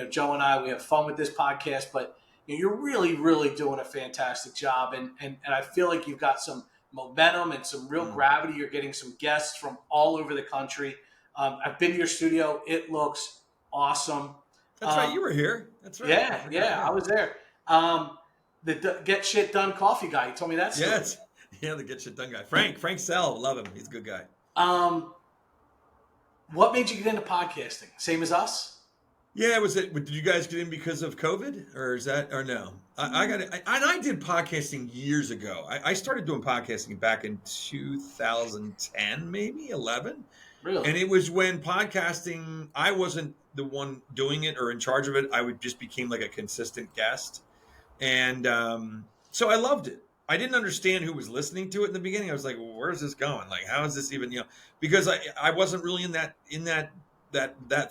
Joe and I, we have fun with this podcast, but you're really, really doing a fantastic job, and I feel like you've got some momentum and some real gravity. You're getting some guests from all over the country. I've been to your studio. It looks awesome. That's right. You were here. That's right. Yeah, I was there. The Get Shit Done coffee guy. You told me that story. Yes. Yeah, the Get Shit Done guy. Frank Sell. Love him. He's a good guy. What made you get into podcasting? Same as us? Yeah, did you guys get in because of COVID, or no? I got it. I did podcasting years ago. I started doing podcasting back in 2010, maybe 11. Really? And it was when podcasting, I wasn't the one doing it or in charge of it. I just became like a consistent guest. And so I loved it. I didn't understand who was listening to it in the beginning. I was like, well, where's this going? Like, how is this even, because I wasn't really in that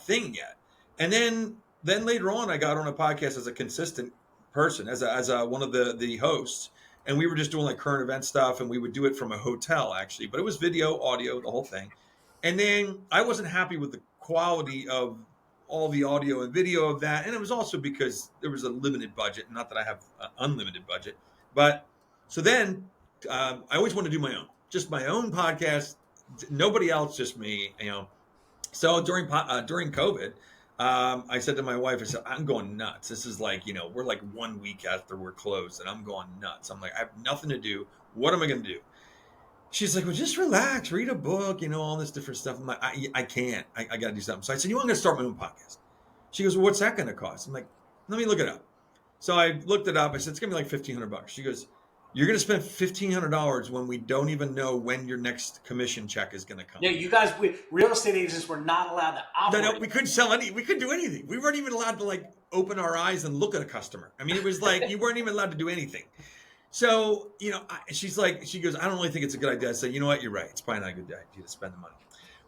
thing yet. And then later on, I got on a podcast as a consistent person, as one of the hosts, and we were just doing like current event stuff, and we would do it from a hotel actually, but it was video, audio, the whole thing. And then I wasn't happy with the quality of all the audio and video of that, and it was also because there was a limited budget. Not that I have an unlimited budget, but so then I always wanted to do my own podcast, nobody else, just me, So during COVID. I said to my wife, I said, I'm going nuts. This is like, we're like 1 week after we're closed and I'm going nuts. I'm like, I have nothing to do. What am I going to do? She's like, well, just relax, read a book, all this different stuff. I'm like, I can't, I got to do something. So I said, I'm going to start my own podcast. She goes, well, what's that going to cost? I'm like, let me look it up. So I looked it up. I said, it's going to be like $1,500. She goes, you're going to spend $1,500 when we don't even know when your next commission check is going to come. Yeah, you guys, real estate agents were not allowed to operate. No, we couldn't sell any. We couldn't do anything. We weren't even allowed to like open our eyes and look at a customer. I mean, it was like you weren't even allowed to do anything. So, she goes, I don't really think it's a good idea. I said, you know what? You're right. It's probably not a good idea to spend the money.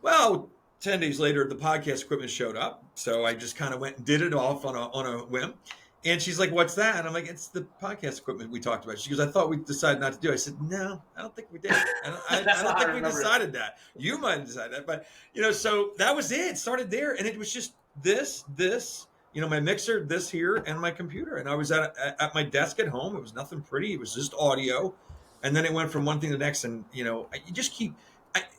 Well, 10 days later, the podcast equipment showed up. So I just kind of went and did it off on a whim. And she's like, "What's that?" And I'm like, "It's the podcast equipment we talked about." She goes, "I thought we decided not to do it." I said, "No, I don't think we did. I That's don't not how I think we remember it. decided that. You might have decided that, but so that was it. It started there, and it was just this, my mixer, this here, and my computer. And I was at my desk at home. It was nothing pretty. It was just audio, and then it went from one thing to the next. And you just keep.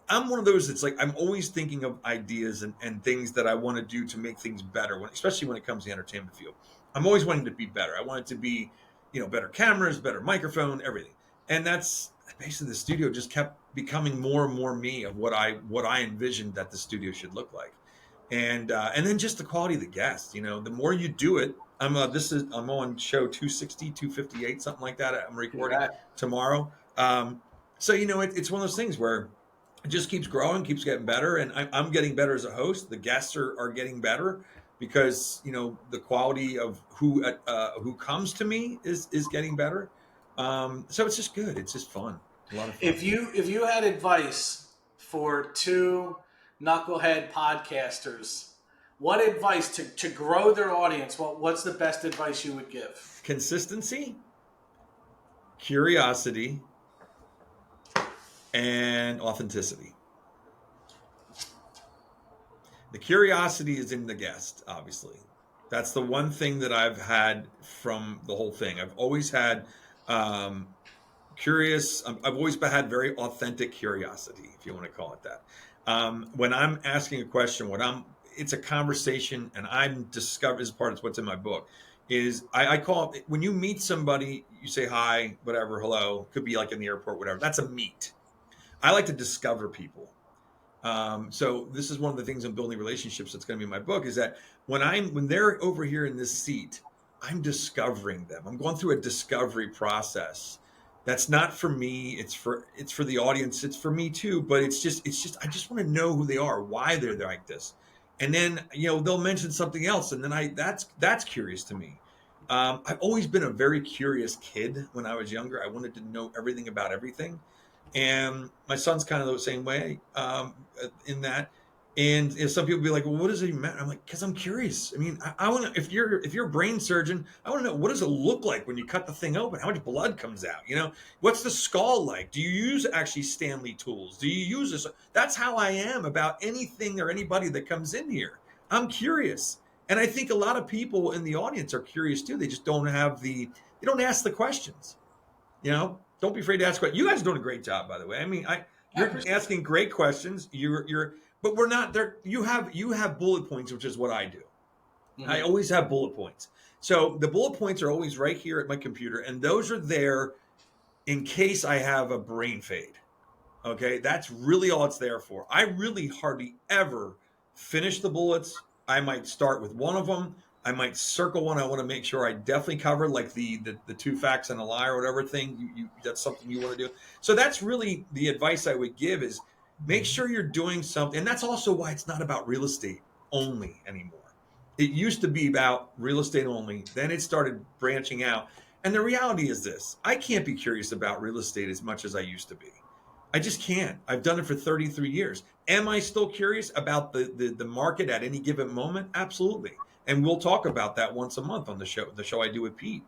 I'm one of those that's like I'm always thinking of ideas and things that I want to do to make things better, especially when it comes to the entertainment field. I'm always wanting to be better. I want it to be, better cameras, better microphone, everything. And that's basically the studio just kept becoming more and more me of what I envisioned that the studio should look like. And then just the quality of the guests, the more you do it, I'm on show 260, 258, something like that. I'm recording tomorrow. So, it's one of those things where it just keeps growing, keeps getting better. And I'm getting better as a host. The guests are getting better because the quality of who comes to me is getting better. So it's just good. It's just fun. A lot of fun. If you had advice for two knucklehead podcasters, what advice to grow their audience? What's the best advice you would give? Consistency, curiosity, and authenticity. The curiosity is in the guest, obviously. That's the one thing that I've had from the whole thing. I've always had curious. I've always had very authentic curiosity, if you want to call it that. When I'm asking a question, it's a conversation, and I'm discovered as part of what's in my book. Is I call it when you meet somebody, you say hi, whatever, hello. Could be like in the airport, whatever. That's a meet. I like to discover people. So this is one of the things in building relationships that's going to be in my book is that when they're over here in this seat, I'm discovering them. I'm going through a discovery process. That's not for me. It's for the audience. It's for me too. But it's just I just want to know who they are, why they're like this, and then they'll mention something else, and then that's curious to me. I've always been a very curious kid. When I was younger, I wanted to know everything about everything. And my son's kind of the same way in that. And some people be like, "Well, what does it even matter?" I'm like, "Because I'm curious. I mean, I want to. If you're a brain surgeon, I want to know what does it look like when you cut the thing open? How much blood comes out? What's the skull like? Do you use actually Stanley tools? Do you use this? That's how I am about anything or anybody that comes in here. I'm curious, and I think a lot of people in the audience are curious too. They just don't they don't ask the questions. Don't be afraid to ask questions. You guys are doing a great job, by the way. I mean, you're asking great questions. But we're not there. You have bullet points, which is what I do. Mm-hmm. I always have bullet points. So the bullet points are always right here at my computer, and those are there in case I have a brain fade. Okay, that's really all it's there for. I really hardly ever finish the bullets. I might start with one of them. I might circle one I want to make sure I definitely cover, like the 2 facts and a lie or whatever thing. You that's something you want to do. So that's really the advice I would give is make sure you're doing something. And that's also why it's not about real estate only anymore. It used to be about real estate only. Then it started branching out. And the reality is this. I can't be curious about real estate as much as I used to be. I just can't. I've done it for 33 years. Am I still curious about the market at any given moment? Absolutely. And we'll talk about that once a month on the show I do with Pete.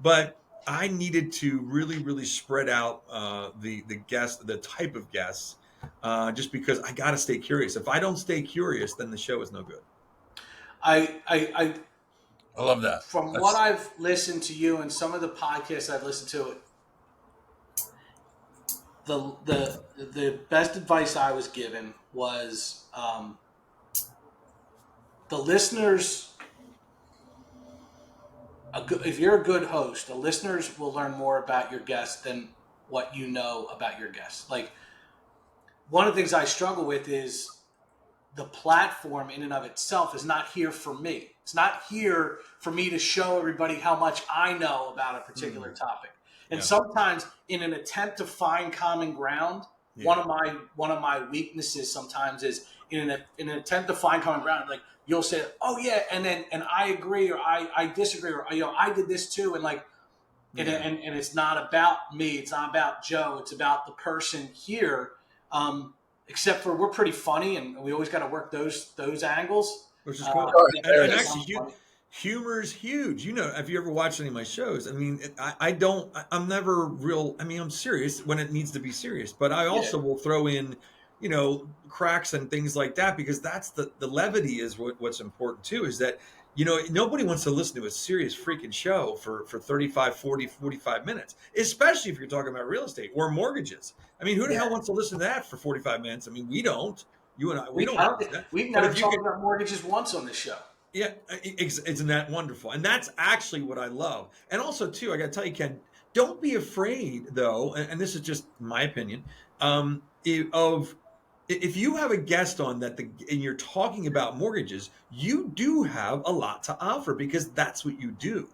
But I needed to really, really spread out the guests, the type of guests, just because I got to stay curious. If I don't stay curious, then the show is no good. I love that. What I've listened to you and some of the podcasts I've listened to, the best advice I was given was the listeners. If you're a good host, the listeners will learn more about your guests than what you know about your guests. Like, one of the things I struggle with is the platform in and of itself is not here for me. It's not here for me to show everybody how much I know about a particular topic. And sometimes in an attempt to find common ground, one of my weaknesses sometimes is in an attempt to find common ground, like you'll say, "Oh yeah," and I agree or I disagree or I did this too, and like and it's not about me, it's not about Joe, it's about the person here. Except for we're pretty funny and we always got to work those angles. Which is cool. And actually, Humor's huge. You know, if you ever watched any of my shows, I mean, I'm never real. I mean, I'm serious when it needs to be serious, but I Yeah. also will throw in, cracks and things like that, because that's the levity is what's important too, is that, nobody wants to listen to a serious freaking show for 35, 40, 45 minutes, especially if you're talking about real estate or mortgages. I mean, who the hell wants to listen to that for 45 minutes? I mean, we don't. You and I, we don't want to do that. We've But never if you talked could, about mortgages once on this show. yeah, isn't that wonderful? And that's actually what I love. And also, too, I got to tell you, Ken, don't be afraid, though, and this is just my opinion, of if you have a guest on and you're talking about mortgages, you do have a lot to offer, because that's what you do.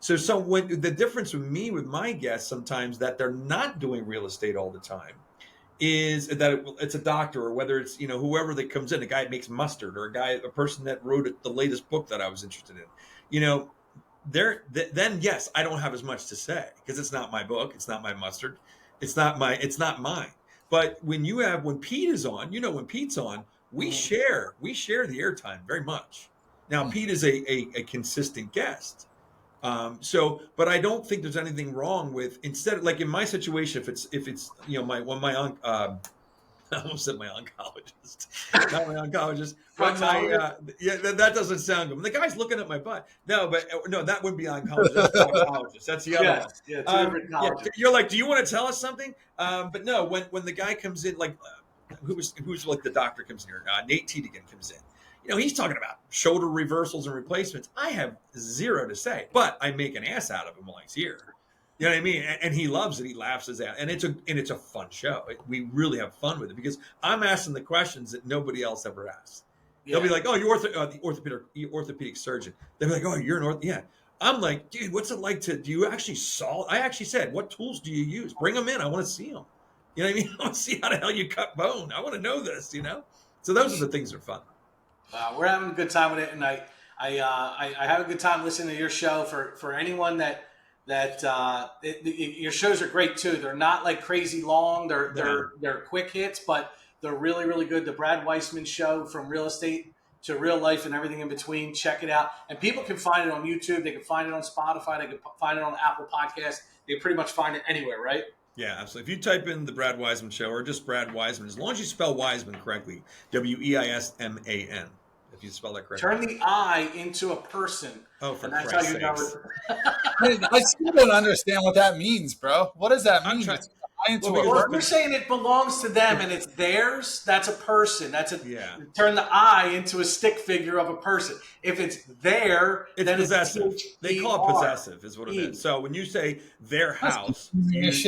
So when the difference with me with my guests sometimes, that they're not doing real estate all the time, is that it's a doctor, or whether it's whoever that comes in, a guy that makes mustard, or a person that wrote the latest book that I was interested in, then yes, I don't have as much to say, because it's not my book, it's not my mustard, it's not mine. But when Pete is on, when Pete's on, we share the airtime very much. Now Pete is a consistent guest. But I don't think there's anything wrong with, instead of, like in my situation, if it's I almost said my oncologist, not my oncologist, but that doesn't sound good. When the guy's looking at my butt, no, that wouldn't be oncologist, that's proctologist, that's the other one. Yeah, two different colleges. You're like, do you want to tell us something? But no, when the guy comes in, like who's like the doctor comes in here, Nate Tiedegan comes in. He's talking about shoulder reversals and replacements. I have zero to say, but I make an ass out of him while he's here. You know what I mean? And he loves it. He laughs his ass, and it's a fun show. We really have fun with it, because I'm asking the questions that nobody else ever asks. Yeah. They'll be like, "Oh, you're the orthopedic surgeon." They'll be like, "Oh, you're an orth." Yeah. I'm like, dude, what's it like do you actually solve? I actually said, what tools do you use? Bring them in. I want to see them. You know what I mean? I want to see how the hell you cut bone. I want to know this. So those are the things that are fun. We're having a good time with it, and I have a good time listening to your show. For anyone that your shows are great too. They're not like crazy long. They're quick hits, but they're really, really good. The Brad Weisman show, from real estate to real life and everything in between. Check it out, and people can find it on YouTube. They can find it on Spotify. They can find it on Apple Podcasts. They can pretty much find it anywhere, right? Yeah, absolutely. If you type in the Brad Weisman Show, or just Brad Weisman, as long as you spell Weisman correctly, Weisman. If you spell that correctly. Turn the I into a person. Oh, for Christ's sakes. I still don't understand what that means, bro. What does that mean? Well, if you're saying it belongs to them and it's theirs, that's a person. Turn the I into a stick figure of a person. If it's there, then possessive. It's they call it possessive, is what it is. So when you say their house, you use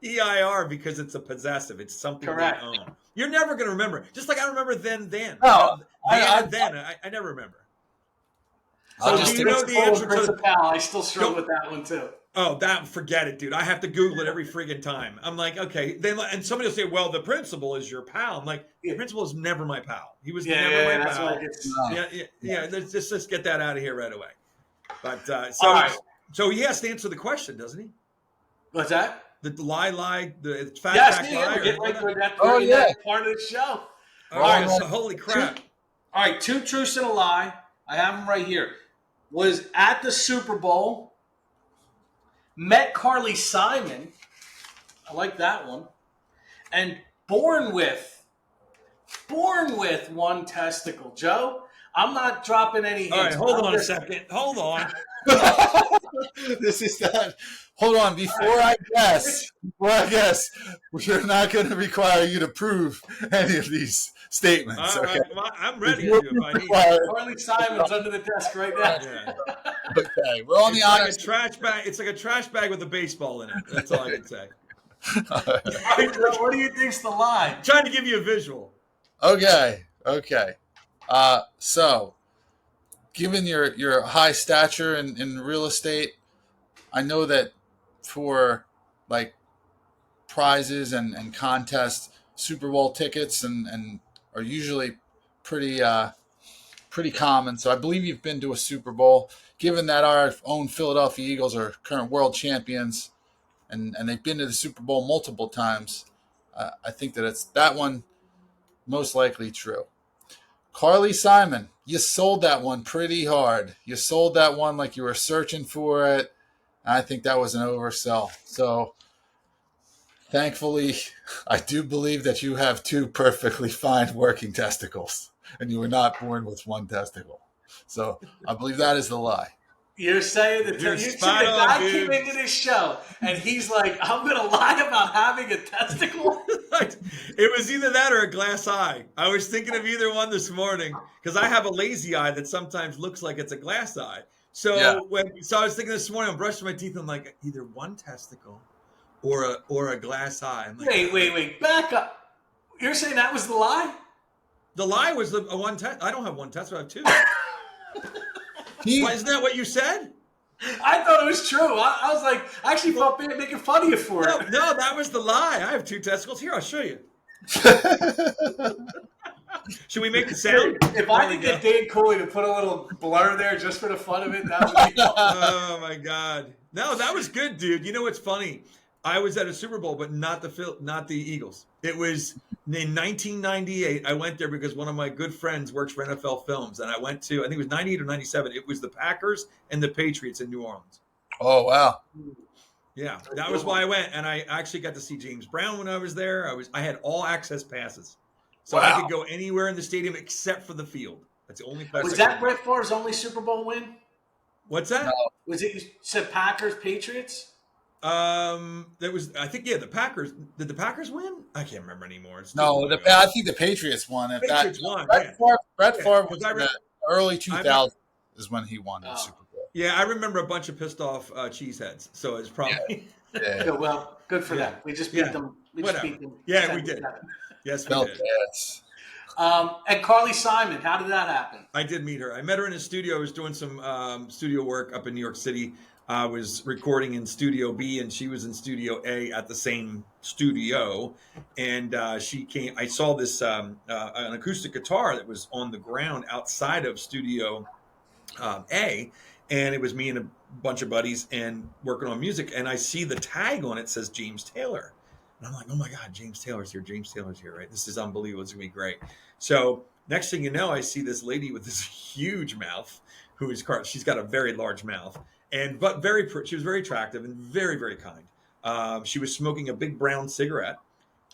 EIR, because it's a possessive. It's something correct. They own. You're never going to remember. Just like I remember then. No, I never remember. So do you know the answer to I still struggle with that one too. Oh, forget it, dude. I have to Google it every friggin' time. I'm like, okay. And somebody will say, well, the principal is your pal. I'm like, the principal is never my pal. He was never my pal. Yeah. Let's just get that out of here right away. But so he has to answer the question, doesn't he? What's that? The lie, the fat back lie. Get right to that. Part of the show. All right. So holy crap. All right, 2 truths and a lie. I have them right here. Was at the Super Bowl. Met Carly Simon. I like that one. And born with one testicle. Joe, I'm not dropping any hints. All right, hold on a second. Hold on. This is that. Hold on. Before I guess, we're not going to require you to prove any of these statements. All okay? Right. I'm ready to if I need to. Carly Simon's under the desk right now. Yeah. Okay, we're on the honest. Trash bag. It's like a trash bag with a baseball in it. That's all I can say. What do you think's the lie? I'm trying to give you a visual. Okay. So, given your high stature in real estate, I know that for like prizes and contests, Super Bowl tickets and are usually pretty common. So I believe you've been to a Super Bowl. Given that our own Philadelphia Eagles are current world champions and they've been to the Super Bowl multiple times, I think that it's that one most likely true. Carly Simon you sold that one pretty hard. You sold that one like you were searching for it. I think that was an oversell. So thankfully, I do believe that you have two perfectly fine working testicles, and you were not born with one testicle. So I believe that is the lie. You're saying that You're you see spot the on, guy dude. came into this show and he's like, I'm gonna lie about having a testicle. It was either that or a glass eye. I was thinking of either one this morning because I have a lazy eye that sometimes looks like it's a glass eye. Yeah. So I was thinking this morning, I'm brushing my teeth. I'm like, either one testicle or a glass eye. I'm like, Wait, back up. You're saying that was the lie? The lie was a one test. I don't have one testicle. I have two. Why, isn't that what you said? I thought it was true. I was like, I actually felt bad making fun of you for it. No, that was the lie. I have two testicles. Here, I'll show you. Should we make the sound? If I could get Dan Cooley to put a little blur there just for the fun of it, that would be fun. Oh my God. No, that was good, dude. You know what's funny? I was at a Super Bowl, but not the Eagles. It was in 1998. I went there because one of my good friends works for NFL Films, and I went to, I think it was 98 or 97. It was the Packers and the Patriots in New Orleans. Oh, wow. Yeah, that was why I went, and I actually got to see James Brown when I was there. I had all access passes, so I could go anywhere in the stadium except for the field. That's the only place. Was that Brett Favre's only Super Bowl win? What's that? No. Was it, you said Packers, Patriots? That was, I think, the Packers. Did the Packers win? I can't remember anymore. I think the Patriots won. Patriots won. Brett Favre was I in the early 2000s is when he won the Super Bowl. Yeah, I remember a bunch of pissed off cheeseheads. So it's probably. Yeah. Yeah, well, good for them. We just beat them. Yeah, we did. Yes, we did. And Carly Simon, how did that happen? I did meet her. I met her in a studio. I was doing some studio work up in New York City. I was recording in Studio B, and she was in Studio A at the same studio. And she came. I saw this an acoustic guitar that was on the ground outside of Studio A, and it was me and a bunch of buddies and working on music. And I see the tag on it says James Taylor, and I'm like, oh my God, James Taylor's here. James Taylor's here, right? This is unbelievable. It's gonna be great. So next thing you know, I see this lady with this huge mouth, she's got a very large mouth. But she was very attractive and very, very kind. She was smoking a big brown cigarette,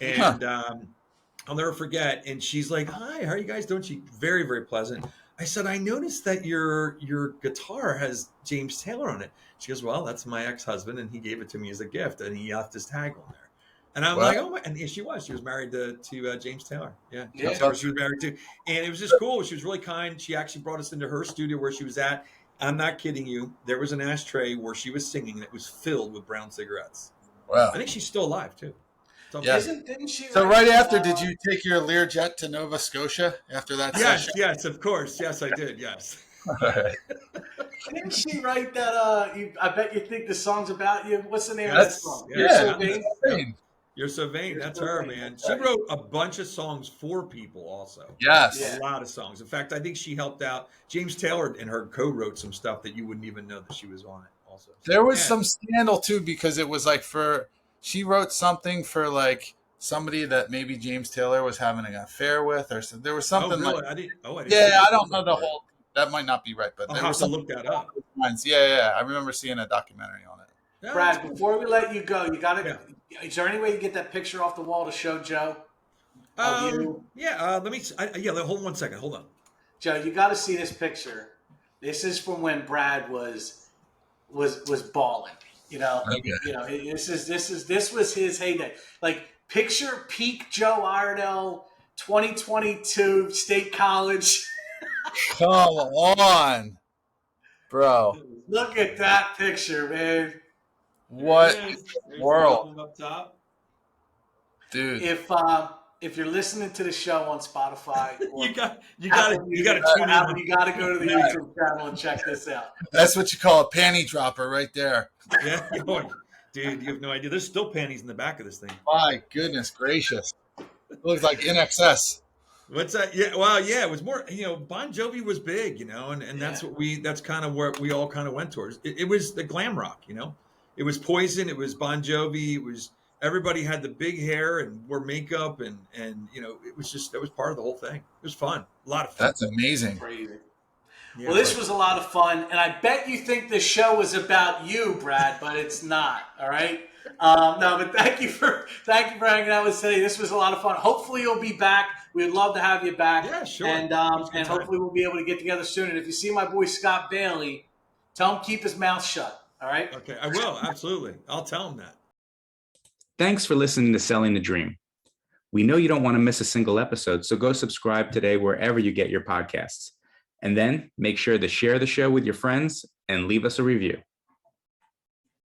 and I'll never forget. And she's like, "Hi, how are you guys doing?" She very, very pleasant. I said, "I noticed that your guitar has James Taylor on it." She goes, "Well, that's my ex-husband, and he gave it to me as a gift, and he left his tag on there." And I'm like, "Oh my!" And she was married to James Taylor. Yeah, that's who she was married to, and it was just cool. She was really kind. She actually brought us into her studio where she was at. I'm not kidding you. There was an ashtray where she was singing that was filled with brown cigarettes. Wow. I think she's still alive, too. Yeah. Didn't she? So right after, did you take your Learjet to Nova Scotia after that session? Yes, of course. Yes, I did. Yes. Didn't she write that? I bet you think the song's about you. What's the name of that song? Yeah, You're So Vain. You're So Vain. That's So her, vain. man. She wrote a bunch of songs for people also. Yes. A lot of songs. In fact, I think she helped out. James Taylor and her co-wrote some stuff that you wouldn't even know that she was on it also. There was some scandal too because it was like she wrote something for like somebody that maybe James Taylor was having an affair with, or there was something. Oh, really? like. I didn't. Yeah, I don't know the whole. That might not be right, but I'll there have was to something. look that up. Yeah. I remember seeing a documentary on it. Yeah, Brad, before we let you go, you got to. Is there any way you get that picture off the wall to show Joe? let me. Hold on 1 second. Hold on. Joe, you got to see this picture. This is from when Brad was balling. This was his heyday. Like picture peak Joe Iredell, 2022 State College. Come on, bro. Look at that picture, man. What world, up top. dude? If you're listening to the show on Spotify, you got to tune in. You got to go to the YouTube channel and check this out. That's what you call a panty dropper, right there. Yeah, dude, you have no idea. There's still panties in the back of this thing. My goodness gracious, it looks like in excess. What's that? Yeah, well, yeah, it was more. Bon Jovi was big, and that's kind of where we all kind of went towards. It was the glam rock, It was Poison. It was Bon Jovi. It was everybody had the big hair and wore makeup, and it was just that was part of the whole thing. It was fun, a lot of fun. That's amazing. Crazy. Yeah, Well, this was a lot of fun, and I bet you think this show was about you, Brad, but it's not. All right. No, but thank you for hanging out with us today. This was a lot of fun. Hopefully, you'll be back. We'd love to have you back. Yeah, sure. And hopefully, we'll be able to get together soon. And if you see my boy Scott Bailey, tell him keep his mouth shut. All right. Okay, I will, absolutely. I'll tell him that. Thanks for listening to Selling the Dream. We know you don't want to miss a single episode, so go subscribe today wherever you get your podcasts. And then make sure to share the show with your friends and leave us a review.